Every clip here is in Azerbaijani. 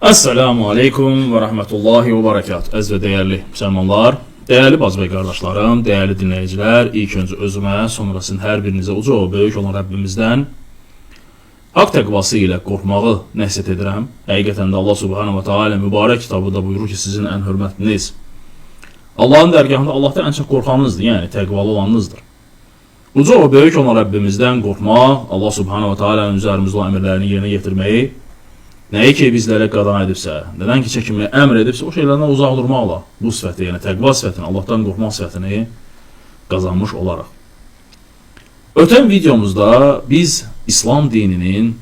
Esselamu Aleyküm ve Rahmetullahi ve Berekat. Əziz və dəyərli müsəlmanlar, dəyərli bacı və qardaşlarım, dəyərli dinləyicilər, ilk öncə özümə, sonra sizin hər birinizə uca və böyük olan Rəbbimizdən haqq təqvası ilə qorxmağı nəsihət edirəm. Həqiqətən də Allah Subhanahu wa Taala mübarək kitabında buyurur ki, sizin ən hörmətliniz Allahın dərgahında Allahdan ən çox qorxanınızdır, yəni təqvalı olanınızdır. Uca və böyük olan Rəbbimizdən qorxmaq, Allah Subhanahu wa Taala'nın üzərimizdə olan əmrlərini yerinə yetirməyi, nəyi ki bizlərə qadan edibsə, nədən ki çəkinməyə əmr edibsə, o şeylərdən uzaq durmaqla bu sifəti, yəni təqva sifətini, Allahdan qorxmaq sifətini qazanmış olaraq. Ötən videomuzda biz İslam dininin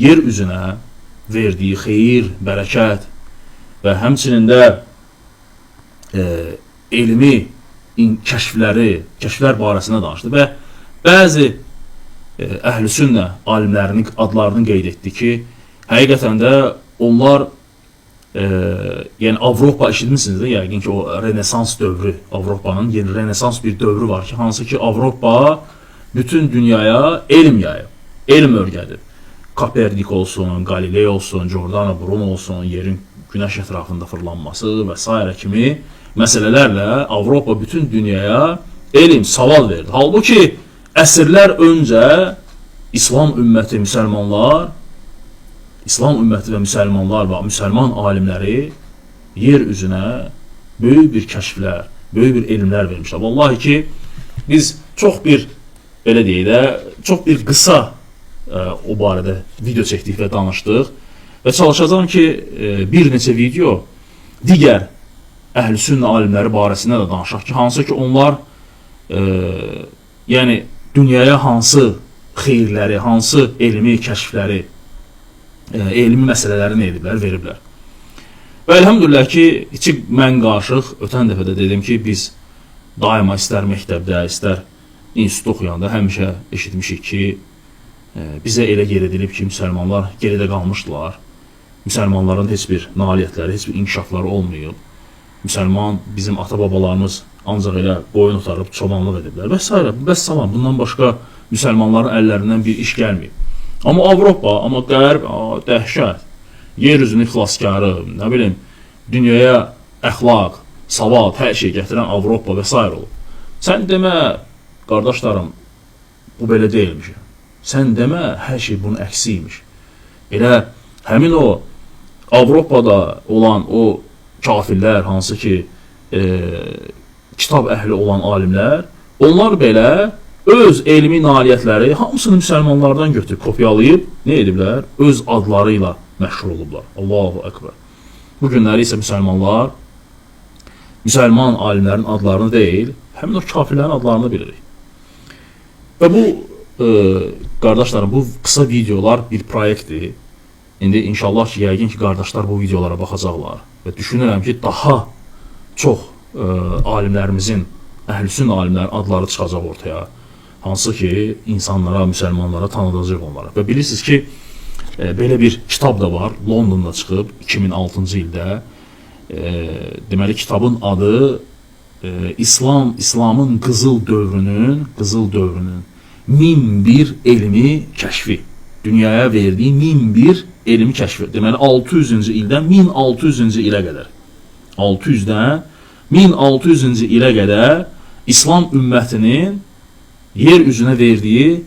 yer üzünə verdiyi xeyir, bərəkət və həmçinin də elmi kəşflər barəsində danışdı və bəzi əhl-i sünnə alimlərinin adlarını qeyd etdi ki, həqiqətən də onlar, yəni Avropa eşitmişsiniz də, yəqin ki o Renesans dövrü, Avropanın yeni Renesans bir dövrü var ki, hansı ki Avropa bütün dünyaya elm yayıb, elm örgədib. Kopernik olsun, Galiley olsun, Giordano Bruno olsun, yerin günəş ətrafında fırlanması və s. kimi məsələlərlə Avropa bütün dünyaya elm, savab verdi. Halbuki əsrlər öncə İslam ümməti, və müsəlmanlar və müsəlman alimləri yer üzünə böyük bir kəşflər, böyük bir elmlər vermişlər. Vallahi ki, biz çox bir, belə deyək də, çox bir qısa o barədə video çəkdik və danışdıq və çalışacağım ki, bir neçə video digər əhl-i sünnə alimləri barəsində də danışaq ki, hansı ki onlar yəni dünyaya hansı xeyirləri, hansı elmi kəşfləri, elmi məsələləri nə ediblər, veriblər. Və elhamdülillah ki, içi mən qarışıq, ötən dəfə də dedim ki, biz daima istər məktəbdə, istər institut oxuyanda həmişə eşitmişik ki, bizə elə yer edilib ki, müsəlmanlar geridə qalmışdılar. Müsəlmanların heç bir nailiyyətləri, heç bir inkişafları olmayıb. Müsəlman, bizim ata-babalarımız ancaq elə qoyun otarıb çobanlıq ediblər və s. Bəs-salam, bundan başqa müsəlmanların əllərindən bir iş gəlməyib. Amma Avropa, amma Qərb, dəhşət, yer üzünün xilaskarı, nə bilim, dünyaya əxlaq, savad, hər şey gətirən Avropa və s. olub. Sən demə, qardaşlarım, bu belə deyilmiş. Sən demə, hər şey bunun əksiymiş. Elə həmin o Avropada olan o kafirlər, hansı ki kitab əhli olan alimlər, onlar belə öz elmi nailiyyətləri hamısını müsəlmanlardan götürüb, kopyalayıb, nə ediblər? Öz adları ilə məşhur olublar. Allahu Ekber. Bu günləri isə müsəlmanlar, müsəlman alimlərin adlarını deyil, həmin o kafirlərin adlarını bilirik. Və bu, qardaşlarım, bu qısa videolar bir proyektdir. İndi inşallah ki, yəqin ki, qardaşlar bu videolara baxacaqlar. Və düşünürəm ki, daha çox alimlərimizin, əhl-i sünnə alimlərin adları çıxacaq ortaya. Hansı ki, insanlara, müsəlmanlara tanıdacaq onlara. Və bilirsiniz ki, belə bir kitab da var, Londonda çıxıb 2006-cı ildə. Deməli, kitabın adı İslamın qızıl dövrünün 1001 elmi kəşfi. Dünyaya verdiyi 1001 elmi kəşfi. Deməli, 600-cü ildən 1600-cü ilə qədər. 600-dən 1600-cü ilə qədər İslam ümmətinin yer üzünə verdiyi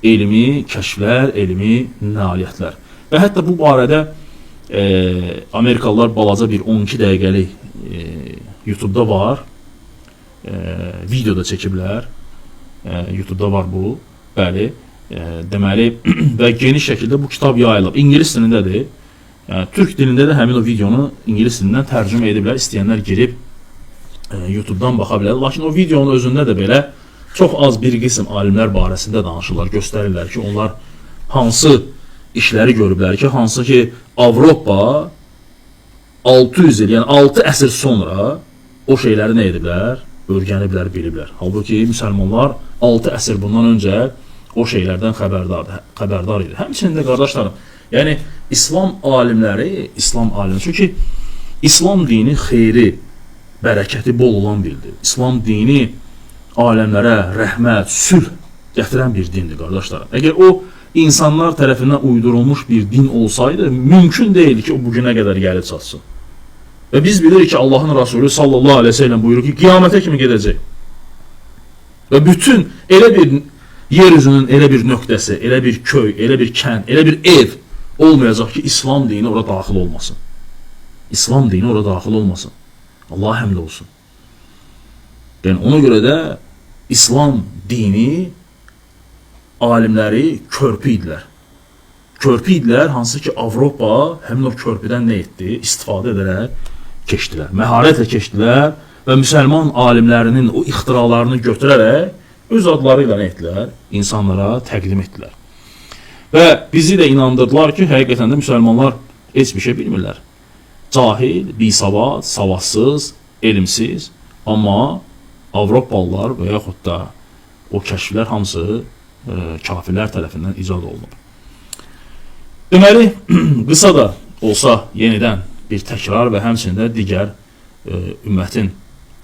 elmi kəşflər, elmi nailiyyətlər. Və hətta bu barədə Amerikalılar balaca bir 12 dəqiqəlik YouTube'da var, videoda çəkiblər, YouTube'da var bu, bəli, deməli, və geniş şəkildə bu kitab yayılıb. İngilis dilindədir, türk dilində də həmin o videonu İngilis dilindən tərcümə ediblər, istəyənlər girib YouTube'dan baxa bilər. Lakin o videonun özündə də belə çox az bir qism alimlər barəsində danışırlar, göstərirlər ki, onlar hansı işləri görüblər ki, hansı ki, Avropa 600 il, yəni 6 əsr sonra o şeyləri nə ediblər? Örgəniblər, biliblər. Halbuki müsəlmanlar 6 əsr bundan öncə o şeylərdən xəbərdar idi. Həmçinin də qardaşlarım, yəni İslam alimləri, çünki İslam dini xeyri, bərəkəti bol olan bildir. İslam dini aləmlərə rəhmət, sülh gətirən bir dindir, qardaşlarım. Əgər o insanlar tərəfindən uydurulmuş bir din olsaydı, mümkün deyildi ki, o bugünə qədər gəlib çatsın. Və biz bilirik ki, Allahın Rasulü sallallahu aleyhi ve sellem buyurur ki, qiyamətə kimi gedəcək. Və bütün elə bir yeryüzünün elə bir nöqtəsi, elə bir köy, elə bir kənd, elə bir ev olmayacaq ki, İslam dini ora daxil olmasın. İslam dini ora daxil olmasın. Allah həmd olsun. Yəni, ona görə də İslam dini alimləri körpü idilər. Körpü idilər, hansı ki Avropa həmin o körpüdən nə etdi? İstifadə edərək keçdilər. Məharətlə keçdilər və müsəlman alimlərinin o ixtiralarını götürərək öz adları ilə nə etdilər? İnsanlara təqdim etdilər. Və bizi də inandırdılar ki, həqiqətən də müsəlmanlar heç bir şey bilmirlər. Cahil, bisavad, savadsız, elmsiz, amma Avropalılar və yaxud da o kəşflər hamısı kafirlər tərəfindən icad olunur. Deməli, qısa da olsa yenidən bir təkrar və həmçində digər ümmətin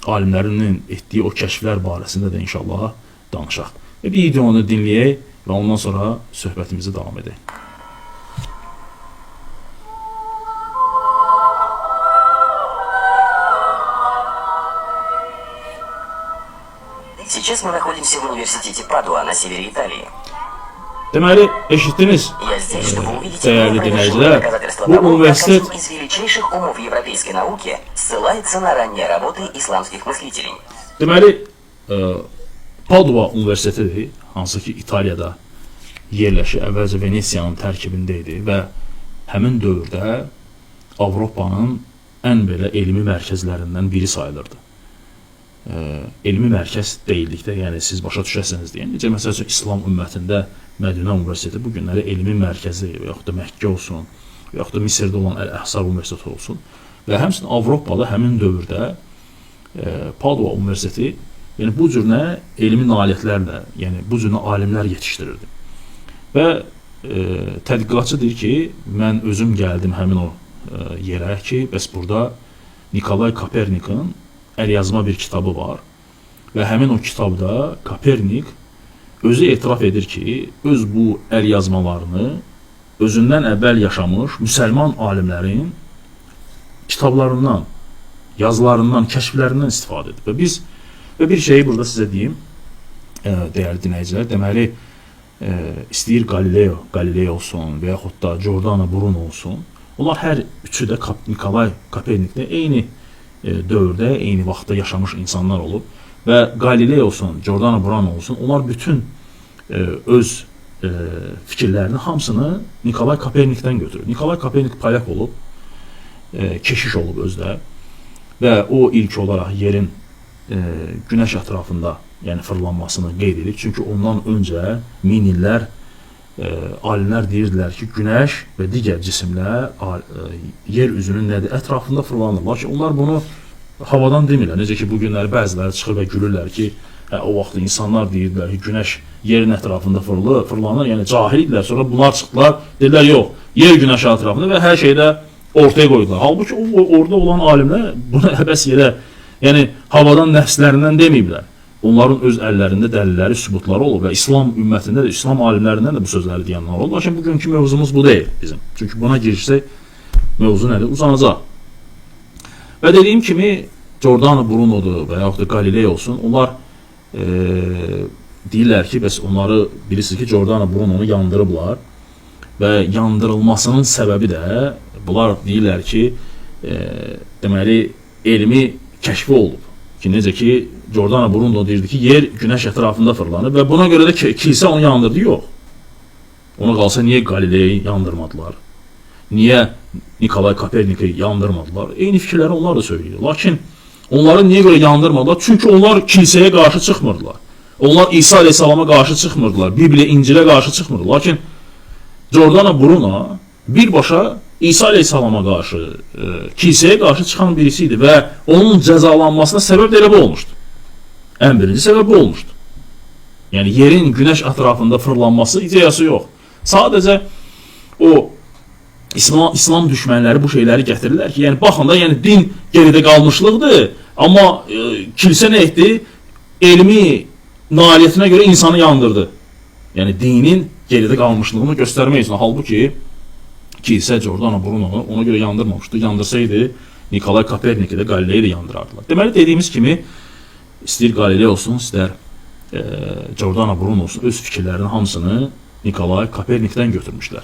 alimlərinin etdiyi o kəşflər barəsində də inşallah danışaq. Bir videonu dinləyək və ondan sonra söhbətimizi davam edək. Сейчас мы находимся в университете Падуа на севере Италии. Deməli, eşitdiniz, Я здесь, чтобы увидеть değerli неопровержимые dinləyicilər, доказательства bu того, как universitet один из величайших умов европейской науки ссылается на ранние работы исламских мыслителей. deməli, Padua Universitetidir, hansı ki İtaliyada yerləşir, əvvəlcə Venesiyanın tərkibində idi və həmin dövrdə Avropanın ən belə elmi mərkəzlərindən biri sayılırdı. Elmi mərkəz deyildikdə, yəni siz başa düşəsiniz deyə. Necə məsəl üçün İslam ümmətində Mədinə Universiteti bu günləri elmi mərkəzi və yaxud da Məkkə olsun, və yaxud da Misirdə olan Əl-Əhsar Universiteti olsun. Və həmçinin Avropada həmin dövrdə Padua Universiteti yəni bu cür nə elmi nailiyyətlərlə, yəni bu cür alimlər yetişdirirdi. Və tədqiqatçı deyir ki, mən özüm gəldim həmin o yerə ki, bəs burada Nikolay Kopernik'in əlyazma bir kitabı var və həmin o kitabda Kopernik özü etiraf edir ki, öz bu əlyazmalarını özündən əvvəl yaşamış müsəlman alimlərin kitablarından, yazılarından, kəşflərindən istifadə edir. Və bir şeyi burada sizə deyim, dəyərli dinləyicilər, deməli, istəyir Galileo olsun və yaxud da Giordano Bruno olsun, onlar hər üçü də Nikolay Koperniklə eyni dövrdə, eyni vaxtda yaşamış insanlar olub və Galileo olsun, Giordano Bruno olsun, onlar bütün öz fikirlərini hamısını Nikolay Kopernikdən götürür. Nikolay Kopernik polyak olub, keşiş olub özdə və o ilk olaraq yerin günəş ətrafında yəni fırlanmasını qeyd edib. Çünki ondan öncə min illər alimlər deyirdilər ki, günəş və digər cisimlər yer üzünün nədir? Ətrafında fırlanır. Lakin onlar bunu havadan demirlər. Necə ki, bu günləri bəziləri çıxır və gülürlər ki, o vaxt insanlar deyirdilər ki, günəş yerin ətrafında fırlanır. Yəni cahil idilər. Sonra bunlar çıxdılar, dedilər, yox, yer günəş ətrafında və hər şeydə ortaya qoydular. Halbuki orada olan alimlər buna əbəs yerə, yəni havadan nəfslərindən deməyiblər. Onların öz əllərində dəlilləri, sübutları olur və İslam ümmətində də, İslam alimlərindən də bu sözləri deyənlər olur. Lakin bugünkü mövzumuz bu deyil bizim. Çünki buna girsək, mövzu nədir? Uzanacaq. Və dediyim kimi, Giordano Bruno'dur və yaxud da Galileo olsun, onlar deyirlər ki, bəs onları bilirsiniz ki, Giordano Bruno'nu yandırıblar və yandırılmasının səbəbi də, bunlar deyirlər ki, deməli, elmi kəşfi olub. Ki, necə ki, Giordano Bruno deyirdi ki, yer günəş ətrafında fırlanır və buna görə də kilsə onu yandırdı, yox. Ona qalsa, niyə Galileyi yandırmadılar? Niyə Nikolay Kopernik'i yandırmadılar? Eyni fikirləri onlar da söyləyir. Lakin onları niyə görə yandırmadılar? Çünki onlar kilsəyə qarşı çıxmırdılar. Onlar İsa Aleyhisselama qarşı çıxmırdılar. Bibliya, İncilə qarşı çıxmırdılar. Lakin Giordano Bruno birbaşa İsa Aleyhisselama qarşı, kilsəyə qarşı çıxan birisi idi və onun cəzalanmasına səbəb də elə bu olmuşdu. Ən birinci səbəb bu olmuşdu. Yəni, yerin günəş ətrafında fırlanması ideyası yox. Sadəcə o İslam düşmənləri bu şeyləri gətirirlər ki, yəni baxın da, yəni din geridə qalmışlıqdır, amma kilsə nə etdi? Elmi nailiyyətinə görə insanı yandırdı. Yəni dinin geridə qalmışlığını göstərmək üçün. Halbuki kilsə Giordano Brunonu ona görə yandırmamışdı. Yandırsaydı Nikolay Kopernik'i də Qalileyi də yandırardılar. Deməli dediyimiz kimi istəyir Qaliley olsun, istər Giordano Bruno olsun, öz fikirlərinin hamısını Nikolay Kopernik'dən götürmüşlər.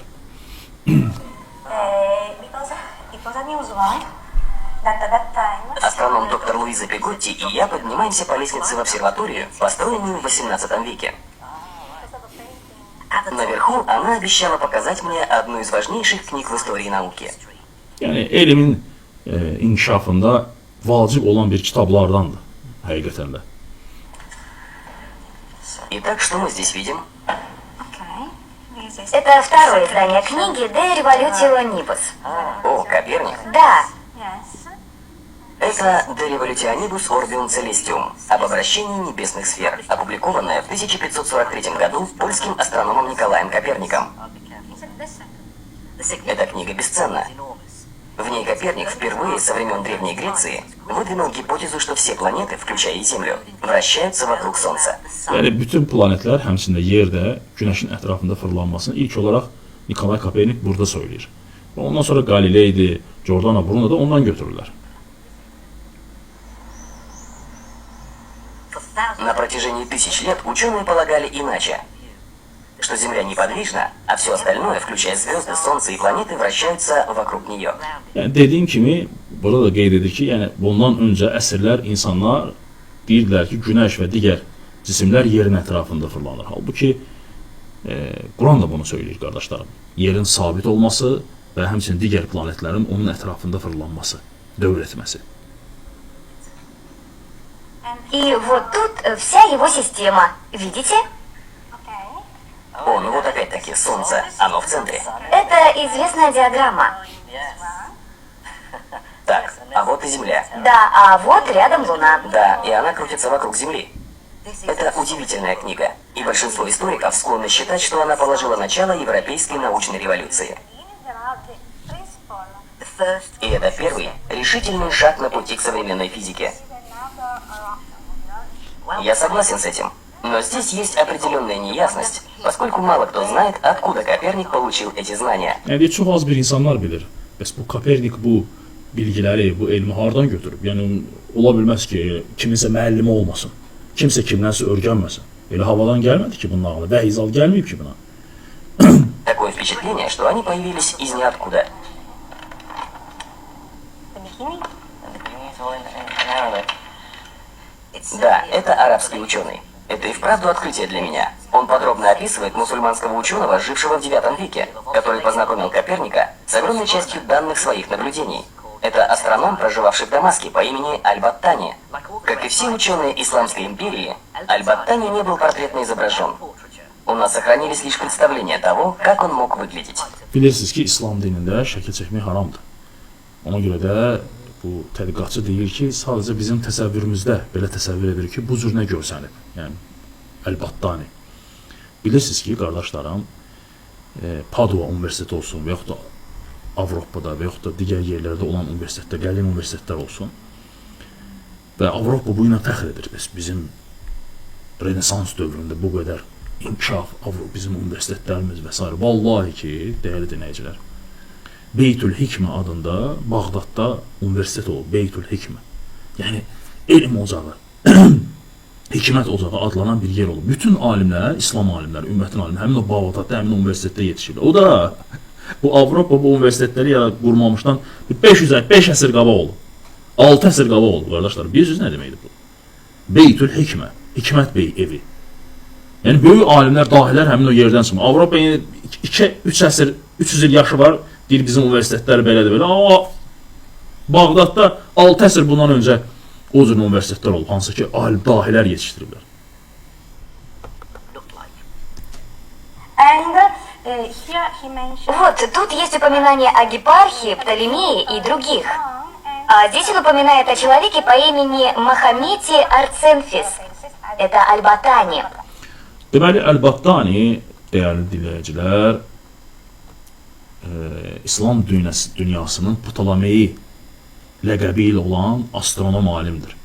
Because it was unusual that at that time Астроном доктор Луиза Пеготти и я поднимаемся по лестнице в обсерваторию, построенную в XVIII веке. Наверху она обещала показать мне одну из важнейших книг в истории науки. Yəni elmin inkişafında vacib olan bir kitablardandır həqiqətən də. Итак, что мы здесь видим? Это второе издание книги «De Revolutio Nibus». О, Коперник. Да, yes, Это De Revolutionibus Orbium Celestium об обращении небесных сфер, опубликованное в 1543 году польским астрономом Николаем Коперником. Эта книга бесценна. В ней Коперник впервые со времен Древней Греции выдвинул гипотезу, что все планеты, включая и Землю, вращаются вокруг Солнца. Yəni bütün planetlər, həmçində yer də Günəşin ətrafında fırlanmasını ilk olaraq Nikolay Kopernik burada söyləyir. Və ondan sonra Qalileydi, Giordano Bruno da ondan götürürlər. На протяжении тысяч лет ученые полагали иначе, что Земля неподвижна, а все остальное, включая звезды, Солнце и планеты, вращаются вокруг нее. Yəni dediyim kimi, burada da qeyd edir ki, yəni bundan öncə əsrlər insanlar deyirdilər ki, Günəş və digər cisimlər yerin ətrafında fırlanır. Halbuki Quran da bunu söyləyir qardaşlarım. Yerin sabit olması və həmçinin digər planetlərin onun ətrafında fırlanması, dövr etməsi. и вот тут вся его система. Видите? О, ну вот опять-таки Солнце, оно в центре. Это известная диаграмма. Так, а вот и Земля. Да, а вот рядом Луна. Да, и она крутится вокруг Земли. Это удивительная книга, и большинство историков склонны считать, что она положила начало европейской научной революции. И это первый решительный шаг на пути к современной физике. Я согласен с этим, но здесь есть определенная неясность, поскольку мало кто знает, откуда Коперник получил эти знания. Yəni çox az bir insanlar bilir. Bəs bu Kopernik bu bilgiləri, bu elmi hardan götürüb? Yəni ola bilməz ki, kiminsə müəllimi olmasın. Kimsə kimdənsə öyrənməsin. Elə havadan gəlmədi ki, bunun ağlı. Vəhizal gəlməyib ki buna. Такое впечатление, что они появились из ниоткуда. Да, это арабский ученый. Это и вправду открытие для меня. Он подробно описывает мусульманского ученого, жившего в IX веке, который познакомил Коперника с огромной частью данных своих наблюдений. Это астроном, проживавший в Дамаске по имени Аль-Баттани. Как и все ученые Исламской империи, Аль-Баттани не был портретно изображен. У нас сохранились лишь представления того, как он мог выглядеть. Bilirsiniz ki, İslam dinində şəkil çəkmək haramdır. Ona görə də bu tədqiqatçı deyir ki, sadəcə bizim təsəvvürümüzdə belə təsəvvür edilir ki, bu cür nə görsənib. Yəni Əl-Battani. Bilirsiniz ki, qardaşlarım, Padua Universiteti olsun və yaxud da Avropada və yaxud da digər yerlərdə olan universitetlər, qədim universitetlər olsun. Və Avropa bu ilə fəxr edir. Bizim Renesans dövründə bu qədər inkişaf, bizim universitetlərimiz və s. Vallahi ki, dəyərli dinləyicilər, Beytül Hikmə adında Bağdadda universitet olub, Beytül Hikmə. Yəni, elm ocağı, hikmət ocağı adlanan bir yer olub. Bütün alimlər, İslam alimləri, ümmətin alimləri, həmin o Bağdadda, həmin o universitetdə yetişiblər. O da, bu Avropa bu universitetləri qurmamışdan 5 əsr qabaq olub. 6 əsr qabaq olub, qardaşlar. Bilirsiniz nə deməkdir bu? Beytül Hikmə, Hikmət Bey evi. Yəni, böyük alimlər, dahilər həmin o yerdən çıxmır. Avropa 2-3 əsr, 300 il yaşı var, deyir bizim universitetlər belədir, belə. Amma Bağdadda 6 əsr bundan öncə o cür universitetlər olub, hansı ki, dahilər yetişdiriblər. And here he mentioned Вот, тут есть упоминание о Гипархе, Птолемее и других. А здесь он упоминает о человеке по имени Мохаммете Арценфис. Это Аль-Баттани. Deməli, Əl-Battani, dəyərli dinləyicilər, İslam dünyasının Ptolemeyi ləqəbi ilə olan astronom alimdir.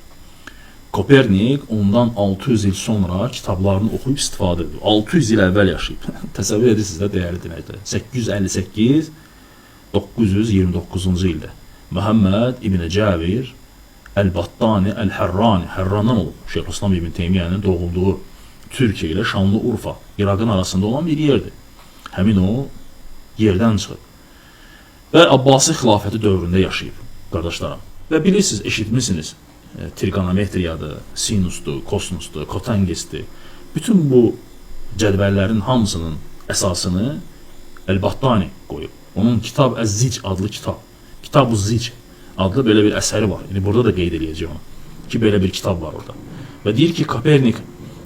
Kopernik ondan 600 il sonra kitablarını oxuyub istifadə edir. 600 il əvvəl yaşayıb. Təsəvvür edirsiniz də, dəyərli dinləyicilər. 858 929-cu ildə Məhəmməd İbn Cəbir Əl-Battani Əl-Hərrani, Hərrandan olub. Şeyxülislam İbn Teymiyənin doğulduğu Türkiyə ilə Şanlıurfa, İraqın arasında olan bir yerdir. Həmin o yerdən çıxıb. Və Abbasi xilafəti dövründə yaşayıb, qardaşlarım. Və bilirsiniz, eşitmişsiniz, trigonometriyadır, sinusdur, kosinusdur, kotangesdir. Bütün bu cədvəllərin hamısının əsasını Əl-Battani qoyub. Onun Kitab Əz-Zic adlı kitab, Kitab-ı Zic adlı belə bir əsəri var. Yəni, burada da qeyd edəcək onu, ki, belə bir kitab var orada. Və deyir ki, Kopernik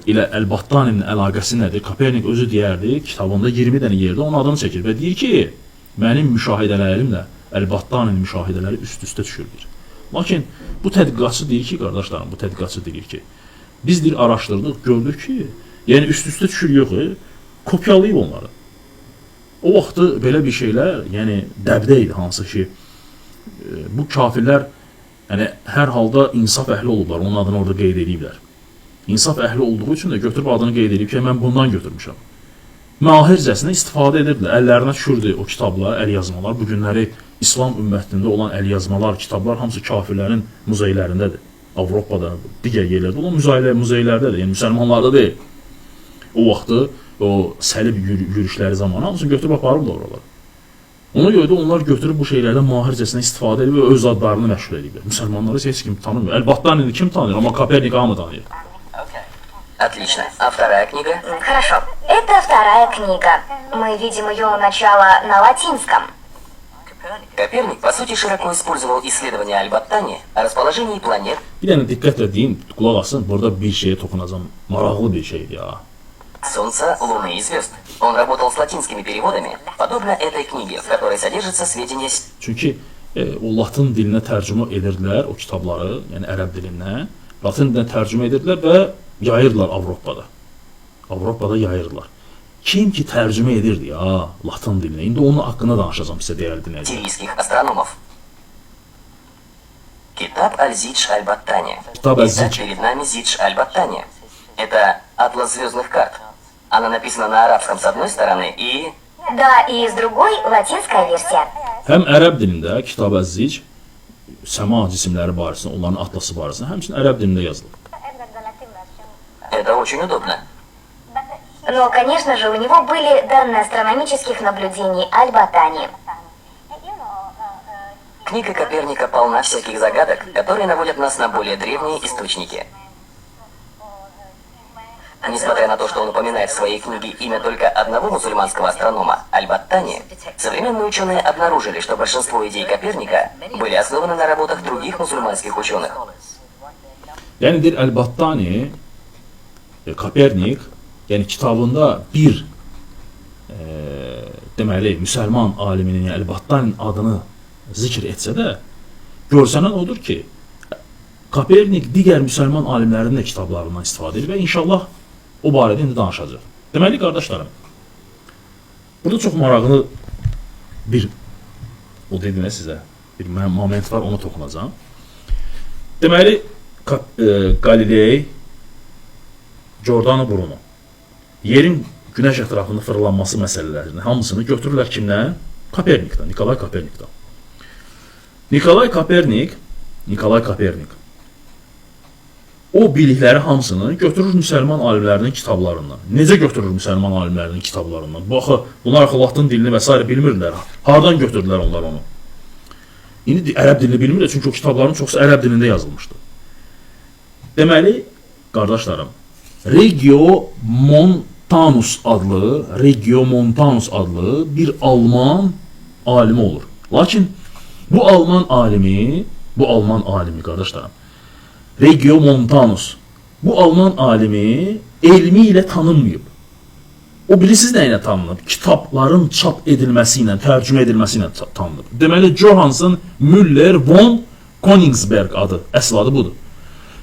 ilə Əl-Battaninin əlaqəsi nədir? Kopernik özü deyərdi, kitabında 20 dənə yerdə onun adını çəkir və deyir ki, mənim müşahidələrimlə Əl-Battaninin müşahidələri üst-üstə düşürdür. Lakin bu tədqiqatçı deyir ki, qardaşlarım, bu tədqiqatçı deyir ki, biz deyir, araşdırdıq, gördük ki, yəni üst-üstə düşür yox, kopyalayıb onları. O vaxtı belə bir şeylər, yəni dəbdə idi, hansı ki, bu kafirlər yəni, hər halda insaf əhli olublar, onun adını orada qeyd ediblər. İnsaf əhli olduğu üçün də götürüb adını qeyd edib ki, mən bundan götürmüşəm. Mahircəsinə istifadə edirdilər, əllərinə düşürdü o kitablar, əlyazmalar, bugünləri İslam ümmətində olan əlyazmalar, kitablar hamısı kafirlərin muzeylərindədir. Avropada, digər yerlərdə olan muzeylərdədir, yəni müsəlmanlarda deyil. O vaxtı, o səlib yürüşləri zamanı hamısını götürüb aparırlar oralar. Ona görə də onlar götürüb bu şeylərdən mahircəsinə istifadə edib və öz adlarını məşğul ediblər. Müsəlmanları heç kim tanımıyor. Əl-Battanini kim tanıyır, amma Kopernik hamı tanıyır. Отлично. А вторая книга? Хорошо. Это вторая книга. Мы видим ее начало на латинском. Коперник, по сути, широко использовал исследования Аль-Баттани о расположении планет. Bir dənə diqqətlə deyim, qulaq asın, burada bir şeyə toxunacağım. Maraqlı bir şeydir ya. Солнца, Луны и звезд. Он работал с латинскими переводами, подобно этой книге, в которой содержатся сведения... Çünki o Latın dilinə tərcümə edirdilər o kitabları, yəni ərəb dilindən. Latın dilinə tərcümə edirdilər və yayırdılar Avropada. Avropada yayırdılar. Kim ki tərcümə edirdi ya Latın dilinə? İndi onun haqqında danışacağım sizə, dəyərli dinləyicilər. Сирийских астрономов. Китаб Аль-Зидж Аль-Баттани. Китаб Аль-Зидж. Итак, перед нами Зидж Аль-Баттани. Это атлас звездных карт. Она написана на арабском с одной стороны и... Да, и с другой латинская версия. Həm ərəb dilində Kitab Əz-Zic, səma cisimləri barəsində, onların atlası barəsində, həmçinin ərəb dilində yazılır. Это очень удобно. Но, конечно же, у него были данные астрономических наблюдений Аль-Батани. Книга Коперника полна всяких загадок, которые наводят нас на более древние источники. Несмотря на то, что он упоминает в своей книге имя только одного мусульманского астронома, Аль-Баттани, современные ученые обнаружили, что большинство идей Коперника были основаны на работах других мусульманских ученых. Yəni deyir, Əl-Battani, Kopernik, yəni kitabında bir deməli, müsəlman aliminin, yəni Əl-Battaninin adını zikr etsə də, görsənən odur ki, Kopernik digər müsəlman alimlərinin də kitablarından istifadə edir və inşallah o barədə indi danışacaq. Deməli, qardaşlarım, burada çox maraqlı bir, o dediyinə sizə, bir moment var, ona toxunacağım. Deməli, Galilei, Giordano Bruno, yerin günəş ətrafında fırlanması məsələlərini hamısını götürürlər kimdən? Kopernikdən, Nikolay Kopernikdən. Nikolay Kopernik o bilikləri hamısını götürür müsəlman alimlərinin kitablarından. Necə götürür müsəlman alimlərinin kitablarından? Baxı, bunlar Latın dilini və s. bilmirlər. Hardan götürdülər onlar onu? İndi ərəb dilini bilmirlər, çünki o kitabların çoxsu ərəb dilində yazılmışdı. Deməli, qardaşlarım, Regiomontanus adlı bir Alman alimi olur. Lakin bu Alman alimi qardaşlarım, Regiomontanus, bu Alman alimi elmi ilə tanınmayıb. O bilirsiniz nə ilə tanınıb? Kitabların çap edilməsi ilə, tərcümə edilməsi ilə tanınıb. Deməli, Johansen Müller von Königsberg adı, əsl adı budur.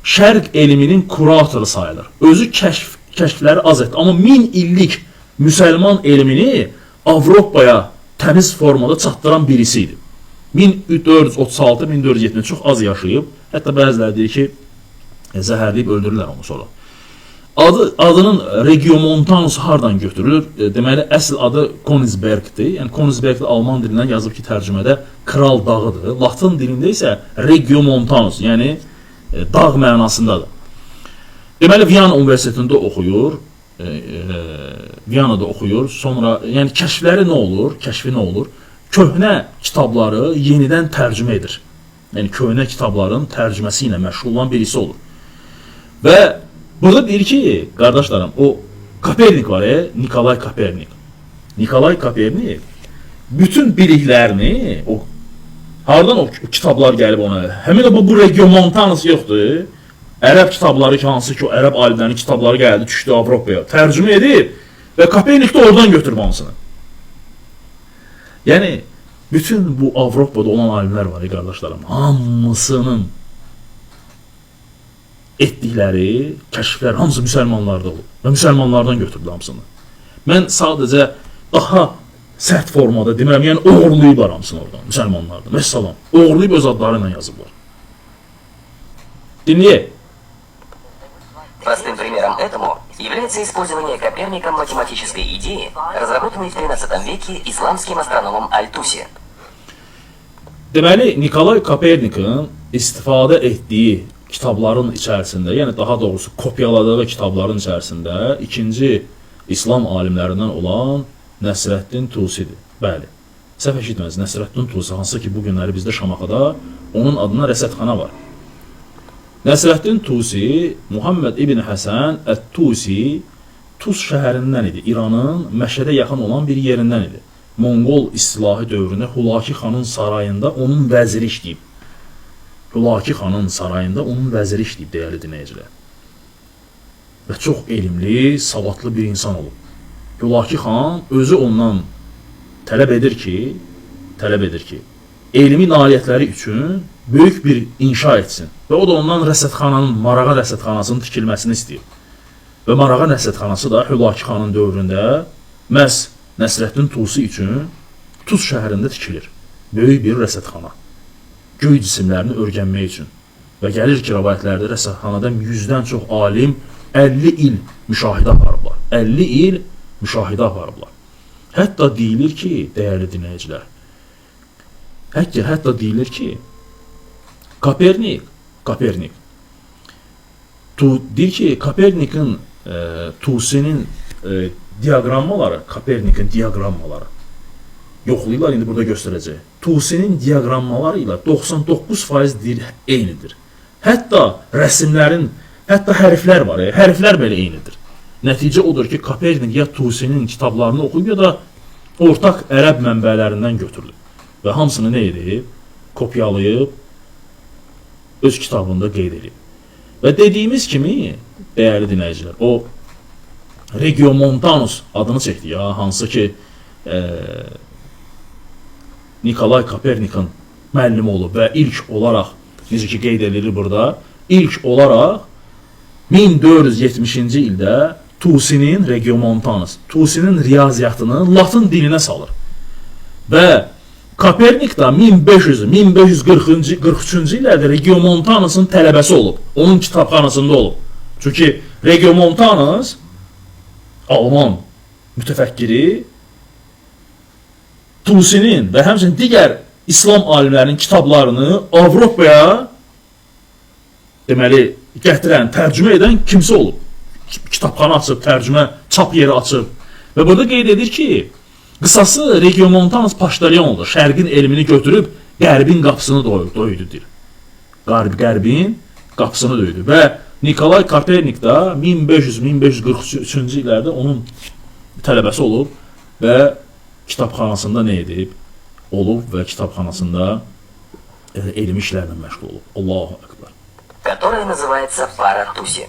Şərq elminin kuratoru sayılır. Özü kəşfləri az etdi. Amma 1000 illik müsəlman elmini Avropaya təmiz formada çatdıran birisi idi. 1436-1470 çox az yaşayıb. Hətta bəziləri deyir ki, Zəhərləyib öldürürlər onu sonra. Adının Regiomontanus hardan götürülür? Deməli, əsl adı Königsbergdir. Yəni, Königsbergdə Alman dilindən yazıb ki, tərcümədə Kral dağıdır. Latın dilində isə Regiomontanus, yəni dağ mənasındadır. Deməli, Viyana Universitetində oxuyur. Viyanada oxuyur. Sonra, yəni kəşfləri nə olur? Kəşfi nə olur? Köhnə kitabları yenidən tərcümə edir. Yəni, köhnə kitabların tərcüməsi ilə məşğul olan birisi olur. Və burada deyir ki, qardaşlarım, o Kopernik var Nikolay Kopernik. Nikolay Kopernik bütün biliklərini, hardan o kitablar gəlib ona? Həmin o bu Regiomontanus yoxdur. Ərəb kitabları ki, hansı ki, o ərəb alimlərinin kitabları gəldi, düşdü Avropaya, tərcümə edib və Kopernik də oradan götürüb hamısını. Yəni, bütün bu Avropada olan alimlər var, qardaşlarım, hamısının etdikləri, kəşflər hamısı müsəlmanlarda olub və müsəlmanlardan götürdü hamısını. Mən sadəcə daha sərt formada demirəm, yəni oğurlayıblar hamısını oradan, müsəlmanlardan. Məsələn, oğurlayıb öz adları ilə yazıblar. Dinləyək. Простым примером этому является использование Коперником математической идеи, разработанной в XIII веке исламским астрономом Аль-Туси. Deməli, Nikolay Kopernikin istifadə etdiyi kitabların içərisində, yəni daha doğrusu kopyaladığı kitabların içərisində ikinci İslam alimlərindən olan Nəsrəddin Tusidir. Bəli, səhv eşitməz, Nəsrəddin Tusi, hansı ki, bu günləri bizdə Şamaxıda onun adına rəsədxana var. Nəsrəddin Tusi, Muhammed İbn Həsən Ət-Tusi, Tus şəhərindən idi. İranın Məşhədə yaxın olan bir yerindən idi. Monqol istilahi dövründə Hulaki xanın sarayında onun vəziri işləyib. Hulaki xanın sarayında onun vəziri işləyib, dəyərli dinləyicilər. Və çox elmli, savadlı bir insan olub. Hulaki xan özü ondan tələb edir ki, elmi nailiyyətləri üçün böyük bir inşa etsin. Və o da ondan rəsədxananın, Marağa rəsədxanasının tikilməsini istəyir. Və Marağa rəsədxanası da Hulaki xanın dövründə məhz Nəsrəddin Tusi üçün Tuz şəhərində tikilir. Böyük bir rəsədxana. Göy cisimlərini öyrənmək üçün. Və gəlir ki, rəvayətlərdə rəsədxanada 100-dən çox alim 50 il müşahidə aparıblar. 50 il müşahidə aparıblar. Hətta deyilir ki, dəyərli dinləyicilər, hətta deyilir ki, Kopernik deyir ki, Kopernikin Tusinin diaqrammaları, Kopernikin diaqrammaları yoxlayırlar, indi burada göstərəcək. Tusinin diaqrammaları ilə 99% deyir, eynidir. Hətta rəsmlərin, hətta hərflər var, hərflər belə eynidir. Nəticə odur ki, Kopernik ya Tusinin kitablarını oxuyub, ya da ortaq ərəb mənbələrindən götürülür. Və hamısını nə edib? Kopyalayıb, öz kitabında qeyd edib. Və dediyimiz kimi, dəyərli dinləyicilər, o Regiomontanus adını çəkdi ya, hansı ki, Nikolay Kopernikin müəllimi olub və ilk olaraq, necə ki qeyd edilir burada, ilk olaraq 1470-ci ildə Tusinin Regiomontanus, Tusinin riyaziyyatını Latın dilinə salır. Və Kopernik da 1543-cü illərdə Regiomontanus'un tələbəsi olub, onun kitabxanasında olub. Çünki Regiomontanus Alman mütəfəkkiri Tusinin və həmçinin digər İslam alimlərinin kitablarını Avropaya deməli gətirən, tərcümə edən kimsə olub. Kitabxana açıb, tərcümə, çap yeri açıb. Və burada qeyd edir ki, qısası Regiomontanus Paşdalyan oldu. Şərqin elmini götürüb, qərbin qapısını döydüdür. Qərbin qapısını döydü. Və Nikolay Kopernik da 1500-1543-cü illərdə onun tələbəsi olub və kitabxanasında nə edib? Olub və kitabxanasında elmi işlərlə məşğul olub. Allahu Ekber. Которая называется «Пара Туси».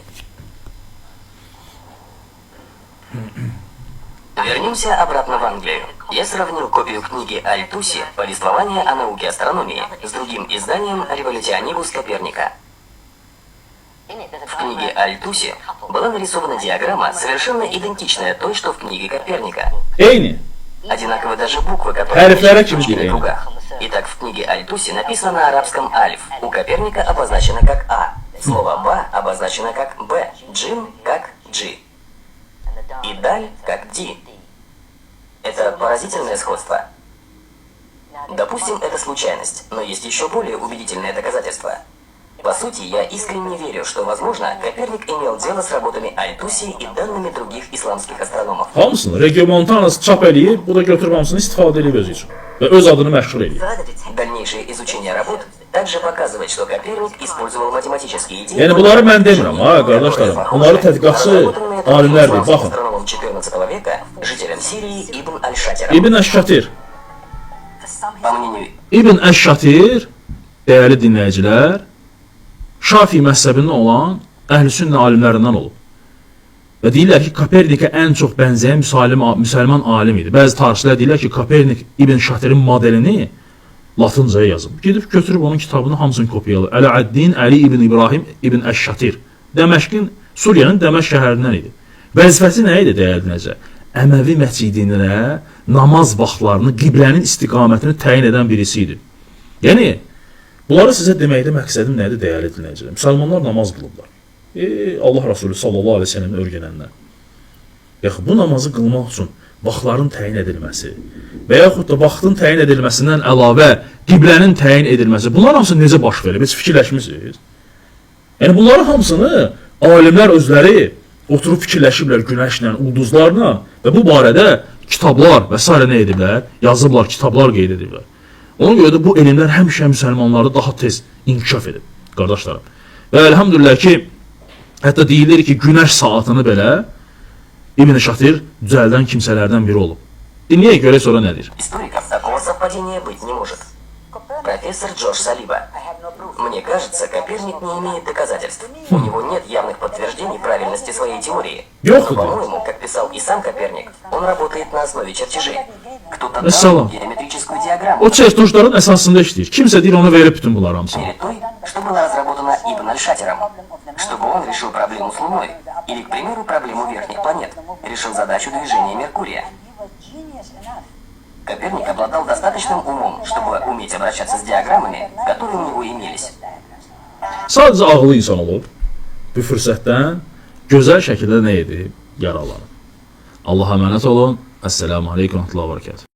Вернемся обратно в Англию. Я сравнил копию книги Аль-Туси «Повествование о науке астрономии» с другим изданием «Революционибус Коперника». В книге Аль-Туси была нарисована диаграмма, совершенно идентичная той, что в книге Коперника. Eyni. Одинаковы даже буквы, которые в кругах. Итак, в книге Аль-Туси написано на арабском «Альф», у Коперника обозначено как «А». Слово «ба» обозначено как «б», «джим» как «джи» и «даль» как «ди». Это поразительное сходство. Допустим, это случайность, но есть еще более убедительное доказательство. По сути, я искренне верю, что, возможно, Коперник имел дело с работами Аль-Туси и данными других исламских астрономов. Hamısını Regiomontanus çap eləyib, bu da götürüb hamısını istifadə edib özü üçün və öz adını məşhur eləyib. Dальнейшее изучение работ также показывает, что Коперник использовал математические идеи... Yəni bunları mən demirəm, ha qardaşlarım. Bunları tədqiqatçı alimlərdir, baxın. Астрономом XIV века, жителем Сирии Ибн Аль-Шатиром. İbn Əş-Şatir. По мнению İbn Əş-Şatir, değerli dinləyicilər, Şafi məzhəbində olan əhl-sünnə alimlərindən olub. Və deyirlər ki, Kopernikə ən çox bənzəyən müsəlman alim idi. Bəzi tarixçilər deyirlər ki, Kopernik İbn Şatirin modelini Latıncaya yazıb. Gedib götürüb onun kitabını hamısını kopyalı. Əl-Əddin Əli İbn İbrahim İbn Əş-Şatir. Dəməşqin, Suriyanın Dəməşq şəhərindən idi. Vəzifəsi nə idi deyərdinəcə? Əməvi məscidinə namaz vaxtlarını, qiblənin istiqamətini təyin edən birisi idi. Yəni, bunları sizə deməkdə məqsədim nədir dəyərli dinləyicilər? Müsəlmanlar namaz qılıblar. Allah Rasulü sallallahu aleyhi ve sellem'in öyrənənlər. Yaxud bu namazı qılmaq üçün vaxtların təyin edilməsi və yaxud da vaxtın təyin edilməsindən əlavə qiblənin təyin edilməsi, bunlar hamısı necə baş verib? Heç fikirləşmisiniz? Yəni bunların hamısını alimlər özləri oturub fikirləşiblər günəşlə, ulduzlarla və bu barədə kitablar və s. nə ediblər? Yazıblar, kitablar qeyd ediblər. Ona görə də bu elmlər həmişə müsəlmanları daha tez inkişaf edib, qardaşlarım. Və elhamdülillah ki, hətta deyilir ki, günəş saatını belə İbn Şatir düzəldən kimsələrdən biri olub. Dinləyək görə sonra nədir? историков такого совпадения быть не может. Профессор Джордж Салиба. Мне кажется, Коперник не имеет доказательств. У него нет явных подтверждений правильности своей теории. Но, по-моему, как писал и сам Коперник, он работает на основе чертежей. Кто-то дал геометрическую диаграмму. O çertujların əsasında işləyir. Kimsə deyir, onu verib bütün bunlar hamısını. Перед той, что была разработана Ибн Аль-Шатиром, чтобы он решил проблему с Луной, или, к примеру, проблему верхних планет, решил задачу движения Меркурия. Коперник обладал достаточным умом, чтобы уметь обращаться с диаграммами, которые у него imелись. Sadəcə ağıllı insan olub, bu fürsətdən gözəl şəkildə nə edib? Yararlanıb. Allaha əmanət olun. Əssəlamu aleykum və rəhmətullah və bərəkətuh.